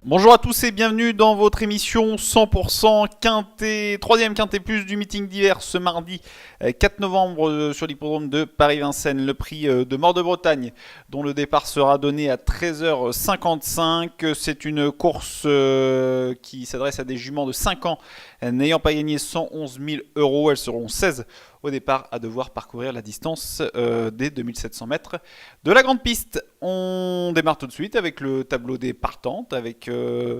Bonjour à tous et bienvenue dans votre émission 100% Quintet, troisième Quintet Plus du meeting d'hiver ce mardi 4 novembre sur l'hippodrome de Paris-Vincennes. Le prix de Mort de Bretagne dont le départ sera donné à 13h55. C'est une course qui s'adresse à des juments de 5 ans n'ayant pas gagné 111 000 €. Elles seront 16 au départ à devoir parcourir la distance des 2700 mètres de la grande piste. On démarre tout de suite avec le tableau des partantes, avec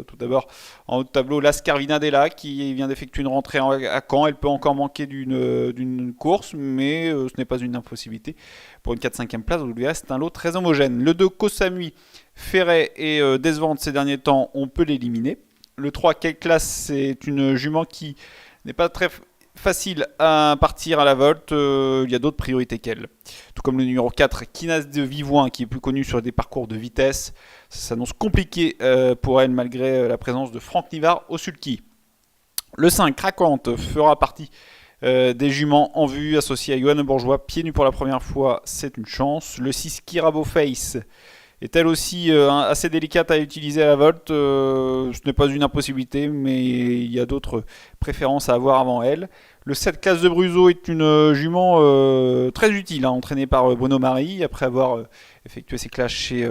tout d'abord en haut de tableau Lascar Della qui vient d'effectuer une rentrée à Caen. Elle peut encore manquer d'une course, mais ce n'est pas une impossibilité pour une 4-5e place. Vous le verrez, c'est un lot très homogène. Le 2 Kosamui, Ferret et décevante ces derniers temps, on peut l'éliminer. Le 3 Quelle Classe, c'est une jument qui n'est pas très facile à partir à la volte, il y a d'autres priorités qu'elle. Tout comme le numéro 4, Kinas de Vivoin, qui est plus connu sur des parcours de vitesse. Ça s'annonce compliqué pour elle malgré la présence de Franck Nivard au sulky. Le 5, Raconte, fera partie des juments en vue, associé à Johan Bourgeois. Pieds nus pour la première fois, c'est une chance. Le 6, Kirabo Face, est elle aussi assez délicate à utiliser à la volte. Ce n'est pas une impossibilité, mais il y a d'autres préférences à avoir avant elle. Le 7 Classe de Bruzo est une jument très utile, entraînée par Bruno Marie. Après avoir effectué ses classes chez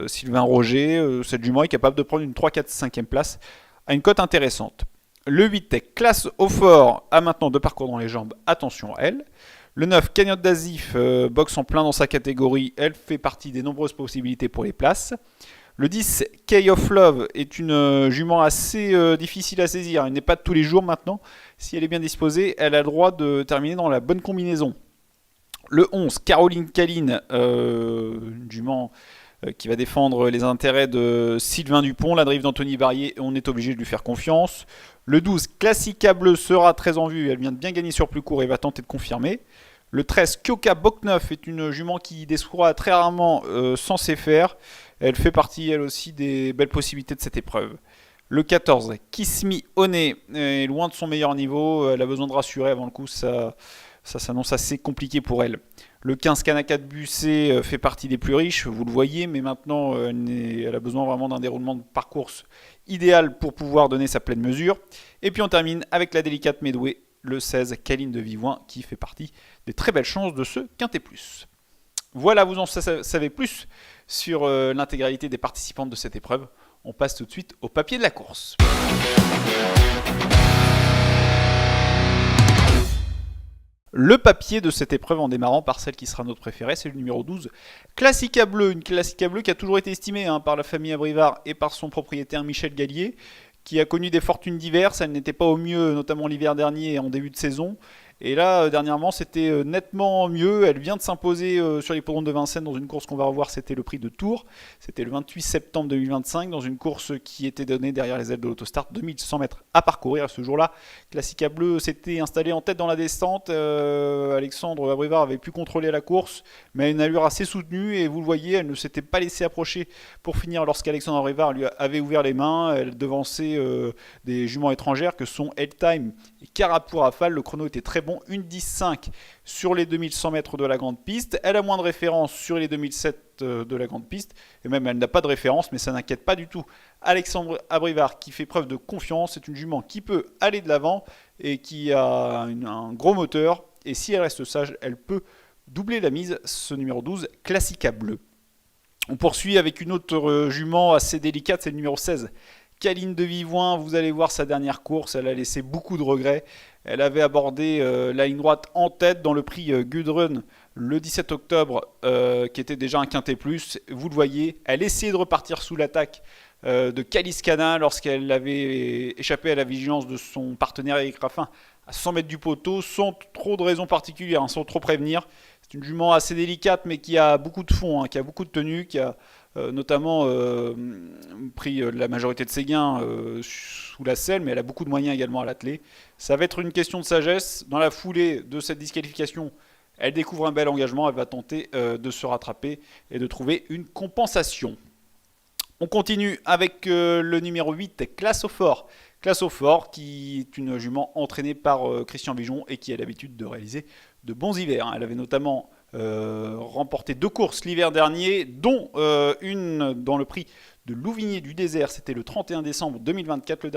Sylvain Roger, cette jument est capable de prendre une 3, 4, 5e place à une cote intéressante. Le 8 Classe au fort a maintenant 2 parcours dans les jambes, attention à elle. Le 9, Cagnotte d'Azif, boxe en plein dans sa catégorie, elle fait partie des nombreuses possibilités pour les places. Le 10, Key of Love, est une jument assez difficile à saisir, elle n'est pas de tous les jours maintenant. Si elle est bien disposée, elle a le droit de terminer dans la bonne combinaison. Le 11, Caroline Caline, une jument qui va défendre les intérêts de Sylvain Dupont, la drive d'Anthony Barrier, on est obligé de lui faire confiance. Le 12, Classica Bleu, sera très en vue, elle vient de bien gagner sur plus court et va tenter de confirmer. Le 13, Kyoka Bokneuf, est une jument qui déçoit très rarement sans faire. Elle fait partie, elle aussi, des belles possibilités de cette épreuve. Le 14, Kiss Me One, est loin de son meilleur niveau. Elle a besoin de rassurer avant le coup, ça s'annonce assez compliqué pour elle. Le 15, Kanaka de Bussé, fait partie des plus riches, vous le voyez, mais maintenant elle a besoin vraiment d'un déroulement de parcours idéal pour pouvoir donner sa pleine mesure. Et puis on termine avec la délicate Medway, le 16, Caline de Vivoin, qui fait partie des très belles chances de ce Quintet Plus. Voilà, vous en savez plus sur l'intégralité des participantes de cette épreuve. On passe tout de suite au papier de la course. Le papier de cette épreuve, en démarrant par celle qui sera notre préférée, c'est le numéro 12, Classica Bleu. Une Classica Bleu qui a toujours été estimée par la famille Abrivard et par son propriétaire Michel Gallier, qui a connu des fortunes diverses. Elle n'était pas au mieux, notamment l'hiver dernier et en début de saison. Et là, dernièrement, c'était nettement mieux. Elle vient de s'imposer sur l'hippodrome de Vincennes dans une course qu'on va revoir. C'était le prix de Tours. C'était le 28 septembre 2025 dans une course qui était donnée derrière les ailes de l'autostart. 2100 mètres à parcourir. Ce jour-là, Classica Bleu s'était installé en tête dans la descente. Alexandre Abrivard avait pu contrôler la course, mais à une allure assez soutenue. Et vous le voyez, elle ne s'était pas laissée approcher pour finir lorsqu'Alexandre Abrivard lui avait ouvert les mains. Elle devançait des juments étrangères que sont Headtime et Carapour Rafale. Le chrono était très bon. 1:10.5 sur les 2100 mètres de la grande piste. Elle a moins de références sur les 2007 de la grande piste. Et même elle n'a pas de référence, mais ça n'inquiète pas du tout Alexandre Abrivard qui fait preuve de confiance. C'est une jument qui peut aller de l'avant et qui a un gros moteur. Et si elle reste sage, elle peut doubler la mise. Ce numéro 12, Classica Bleu. On poursuit avec une autre jument assez délicate, c'est le numéro 16. Caline de Vivoin, vous allez voir sa dernière course, elle a laissé beaucoup de regrets. Elle avait abordé la ligne droite en tête dans le prix Gudrun le 17 octobre, qui était déjà un Quintet Plus. Vous le voyez, elle essayait de repartir sous l'attaque de Calice Canin lorsqu'elle avait échappé à la vigilance de son partenaire Eric Raffin à 100 mètres du poteau, sans trop de raisons particulières, sans trop prévenir. C'est une jument assez délicate, mais qui a beaucoup de fond, qui a beaucoup de tenue, qui a notamment pris la majorité de ses gains sous la selle, mais elle a beaucoup de moyens également à l'atteler. Ça va être une question de sagesse. Dans la foulée de cette disqualification, elle découvre un bel engagement, elle va tenter de se rattraper et de trouver une compensation. On continue avec le numéro 8, Classe au Fort. Classe au Fort, qui est une jument entraînée par Christian Vigeon et qui a l'habitude de réaliser de bons hivers. Elle avait notamment remporté 2 courses l'hiver dernier, dont une dans le prix de Louvigné du Désert. C'était le 31 décembre 2024, le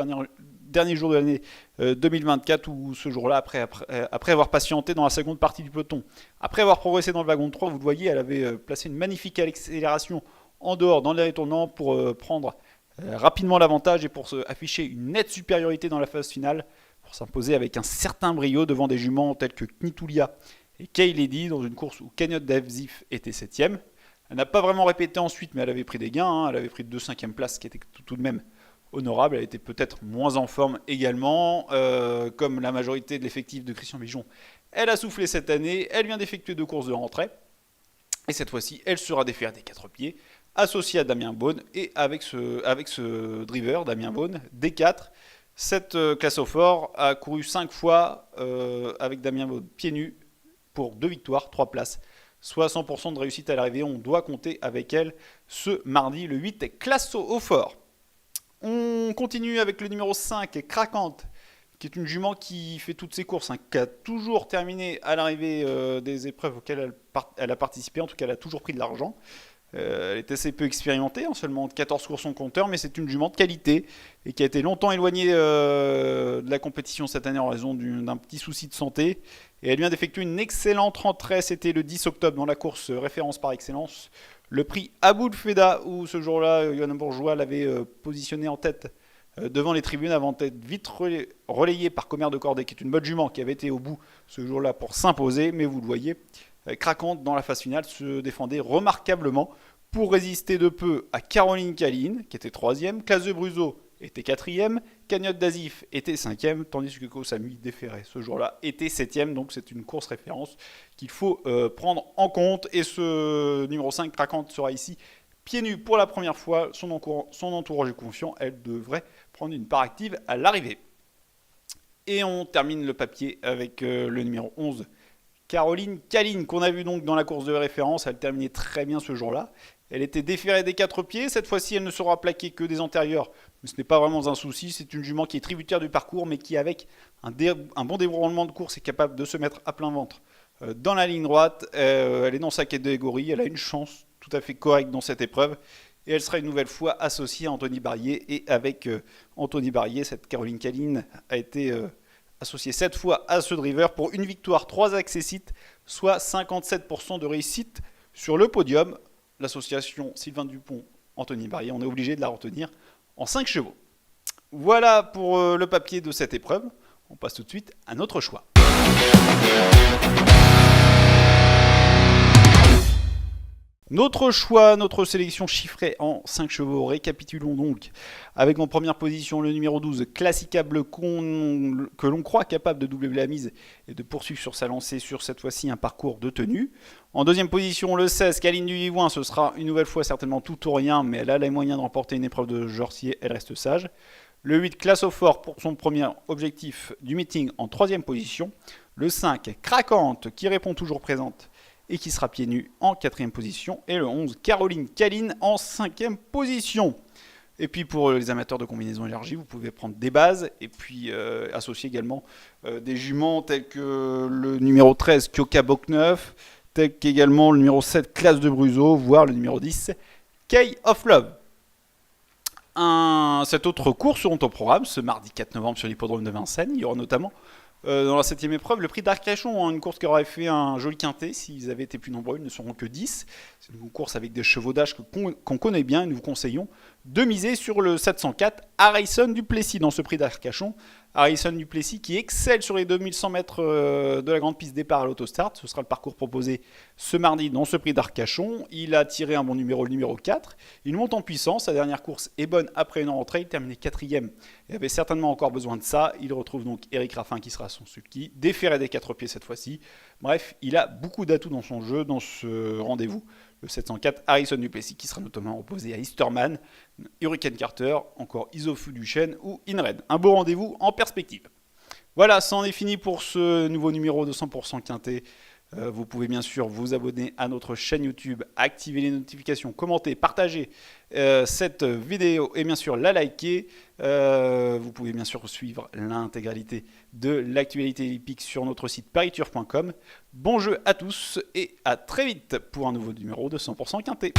dernier jour de l'année 2024, où ce jour-là, après avoir patienté dans la seconde partie du peloton, après avoir progressé dans le wagon 3, vous le voyez, elle avait placé une magnifique accélération en dehors dans les retournants pour prendre rapidement l'avantage et pour afficher une nette supériorité dans la phase finale, pour s'imposer avec un certain brio devant des juments tels que Knitulia et Kay Lady dans une course où Cagnotte d'Avzif était 7ème. Elle n'a pas vraiment répété ensuite, mais elle avait pris des gains, elle avait pris 2 5e places, ce qui était tout de même honorable. Elle était peut-être moins en forme également, comme la majorité de l'effectif de Christian Vigeon. Elle a soufflé cette année, elle vient d'effectuer 2 courses de rentrée, et cette fois-ci, elle sera déférée des 4 pieds, associé à Damien Beaune et avec ce driver, Damien Beaune, D4. Cette classe au fort a couru 5 fois avec Damien Beaune pieds nus pour 2 victoires, 3 places, soit 100% de réussite à l'arrivée. On doit compter avec elle ce mardi, le 8, classe au fort. On continue avec le numéro 5, Craquante, qui est une jument qui fait toutes ses courses, qui a toujours terminé à l'arrivée des épreuves auxquelles elle a participé, en tout cas elle a toujours pris de l'argent. Elle est assez peu expérimentée, seulement 14 courses en compteur, mais c'est une jument de qualité et qui a été longtemps éloignée de la compétition cette année en raison d'un petit souci de santé. Et elle vient d'effectuer une excellente rentrée, c'était le 10 octobre dans la course référence par excellence, le prix Aboul Feda, où ce jour-là, Johanna Bourgeois l'avait positionné en tête devant les tribunes avant d'être vite relayé par Commère de Corday, qui est une bonne jument qui avait été au bout ce jour-là pour s'imposer, mais vous le voyez, Craquante dans la phase finale se défendait remarquablement pour résister de peu à Caroline Caline, qui était 3ème, Classe de Bruzo était 4ème, Cagnotte d'Azif était 5ème, tandis que Kosamui déféré ce jour-là était 7ème, donc c'est une course référence qu'il faut prendre en compte. Et ce numéro 5, Craquante, sera ici pieds nus pour la première fois, son entourage est confiant, elle devrait prendre une part active à l'arrivée. Et on termine le papier avec le numéro 11, Caroline Caline, qu'on a vu donc dans la course de référence. Elle terminait très bien ce jour-là. Elle était déférée des 4 pieds. Cette fois-ci, elle ne sera plaquée que des antérieurs. Mais ce n'est pas vraiment un souci. C'est une jument qui est tributaire du parcours, mais qui, avec un bon déroulement de course, est capable de se mettre à plein ventre dans la ligne droite. Elle est dans sa catégorie. Elle a une chance tout à fait correcte dans cette épreuve. Et elle sera une nouvelle fois associée à Anthony Barrier. Et avec Anthony Barrier, cette Caroline Caline a été associé 7 fois à ce driver pour une victoire, 3 accessites, soit 57% de réussite sur le podium. L'association Sylvain Dupont, Anthony Barrier, on est obligé de la retenir en 5 chevaux. Voilà pour le papier de cette épreuve. On passe tout de suite à notre choix. Notre choix, notre sélection chiffrée en 5 chevaux. Récapitulons donc avec en première position le numéro 12, Classicable, que l'on croit capable de doubler la mise et de poursuivre sur sa lancée sur cette fois-ci un parcours de tenue. En deuxième position, le 16, Caline du Vivouin, ce sera une nouvelle fois certainement tout ou rien, mais elle a les moyens de remporter une épreuve de Jorsier, elle reste sage. Le 8, Classe au Fort pour son premier objectif du meeting en troisième position. Le 5, Craquante, qui répond toujours présente et qui sera pieds nus en 4ème position. Et le 11, Caroline Caline en 5ème position. Et puis pour les amateurs de combinaison élargie, vous pouvez prendre des bases et puis associer également des juments tels que le numéro 13, Kyoka Bokneuf, tel qu'également le numéro 7, Classe de Bruzo, voire le numéro 10, Key of Love. Cette autre course seront au programme ce mardi 4 novembre sur l'hippodrome de Vincennes. Il y aura notamment dans la 7ème épreuve, le prix d'Arcachon, une course qui aurait fait un joli quintet s'ils avaient été plus nombreux, ils ne seront que 10. C'est une course avec des chevaux d'âge qu'on connaît bien et nous vous conseillons de miser sur le 704 Harrison Duplessis dans ce prix d'Arcachon. Harrison Duplessis qui excelle sur les 2100 mètres de la grande piste départ à l'autostart. Ce sera le parcours proposé ce mardi dans ce prix d'Arcachon. Il a tiré un bon numéro, le numéro 4. Il monte en puissance. Sa dernière course est bonne après une rentrée. Il terminait 4ème et avait certainement encore besoin de ça. Il retrouve donc Eric Raffin qui sera son sulky, déféré des 4 pieds cette fois-ci. Bref, il a beaucoup d'atouts dans son jeu, dans ce rendez-vous. Le 704 Harrison Duplessis qui sera notamment opposé à Easterman, Hurricane Carter, encore Isofu Duchesne ou Inred. Un beau rendez-vous en perspective. Voilà, c'en est fini pour ce nouveau numéro de 100% quintet Vous pouvez bien sûr vous abonner à notre chaîne YouTube, activer les notifications, commenter, partager cette vidéo et bien sûr la liker. Vous pouvez bien sûr suivre l'intégralité de l'actualité hippique sur notre site pariturf.com. Bon jeu à tous et à très vite pour un nouveau numéro de 100% Quintet.